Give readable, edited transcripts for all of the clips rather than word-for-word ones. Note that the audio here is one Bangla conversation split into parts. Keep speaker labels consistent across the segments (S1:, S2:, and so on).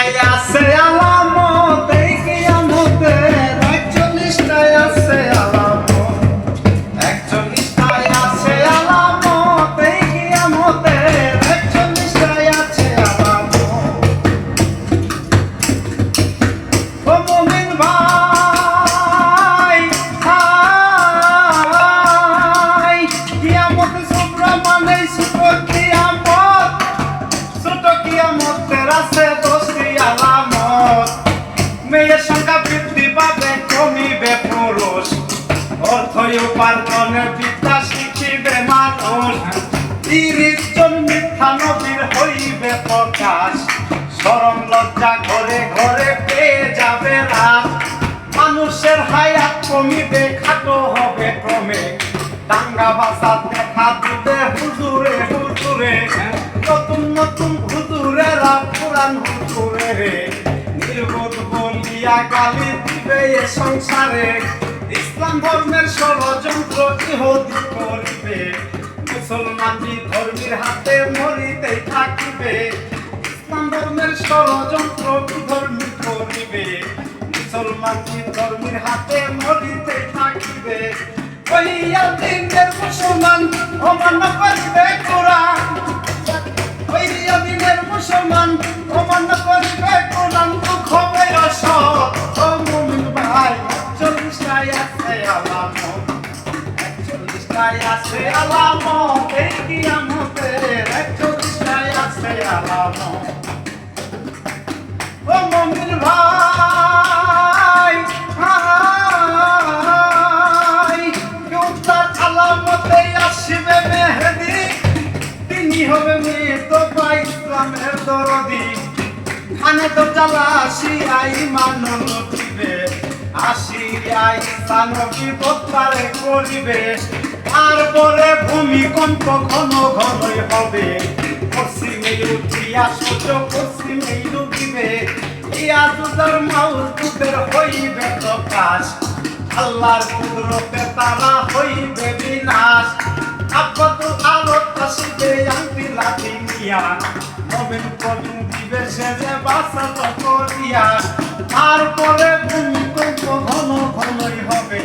S1: একচল্লিশটায় আছে আলামত এই কিয়ামতের, একচল্লিশটায় আছে আলামত, একচল্লিশটায় আছে আলামত এই কিয়ামতের, একচল্লিশটায় আছে আলামত। ও মুমিন ভাই, হাই কিয়ামত সুবরা মানে ছোট কিয়ামত, ছোট কিয়ামতের আছে 10টি আলামত। মেয়ের সংখ্যা বৃদ্ধি পাবে, কমিবে পুরুষ, অর্থ উপার্জনে বিদ্যা শিখিবে মানুষ, 30 জন মিথ্যা নবীর হইবে প্রকাশ, শরম লজ্জা ঘরে ঘরে পেয়ে যাবে রাত, মানুষের হায়াত কমিবে, খাটো হবে ক্রমে, দাঙ্গা বাসাত দেখা দিবে হুজুরে হুজুরে, নতুন নতুন হুজুরেরা পুরান হুজুরে, নির্বোধ বলিয়া গালি দিবে এ সংসারে, ইসলাম ধর্মের ষড়যন্ত্র ইহুদি করিবে, মুসলমান ধর্মীর হাতে মরিতেই থাকিবে, ইসলাম ধর্মের ষড়যন্ত্র বিধর্মী করিবে, মুসলমান ধর্মীর হাতে মরিতেই থাকিবে। ওইয়া দিনের মুসলমান অমান্য করিবে কোরআন, ওইয়া দিনের মুসলমান অমান্য করিবে কোরআন, দুঃখ হবে অসৎ। ও মুমিন ভাই, 40টায় আছে আলামত, 41টায় আছে আলামত এই কিয়ামতের, 41টায় আছে আলামত। ও মুমিন ভাই, হাই কেউটার আলামতে আসবে মেহেদি, তিনি হবে মৃত বা ইসলামের দরদি, খানে তো জ্বালা আসিয়া ইমান লুটিবে, আসিয়া ইসলামী প্রত্যারে করিবে, তারপরে ভূমিকম্প ঘন ঘনই হবে, পশ্চিমে উঠিয়া সূর্য পশ্চিমে ডুবিবে, ইয়াজুজের মাউজুজের হইবে প্রকাশ, আল্লাহর কুদরতে তারা হইবে বিনাশ, আব্বাতুল আলোক আসিবে আংটি লাঠি নিয়া, নবীন কলিম দিবে সেজে বাসাত করিয়া, তারপরে ভূমিকম্প ঘন ঘনই হবে,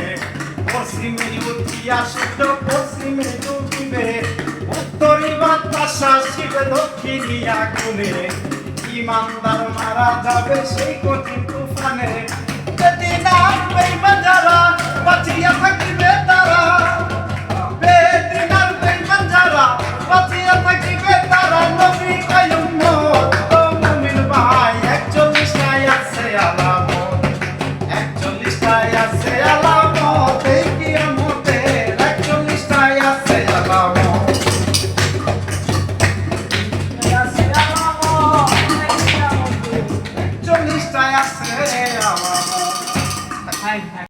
S1: পশ্চিমে উঠিয়া সূর্য পশ্চিমে ডুবিবে, উত্তরি বাতাস আসিবে দক্ষিণিয়া গুনে, ইমানদার মারা যাবে সেই কঠিন তুফানে, যেদিন আসবে বাজারা বাঁচিয়া থাকিবে তারা, বেদিন আসবে বাজারা বাঁচিয়া থাকিবে তারা, নবী কায়ুম্মত। ও মুমিন ভাই, 41টায় আছে আলামত, 41টায় আছে আলামত এই কিয়ামতের, 41টায় আছে আলামত, 41টায় আছে আলামত।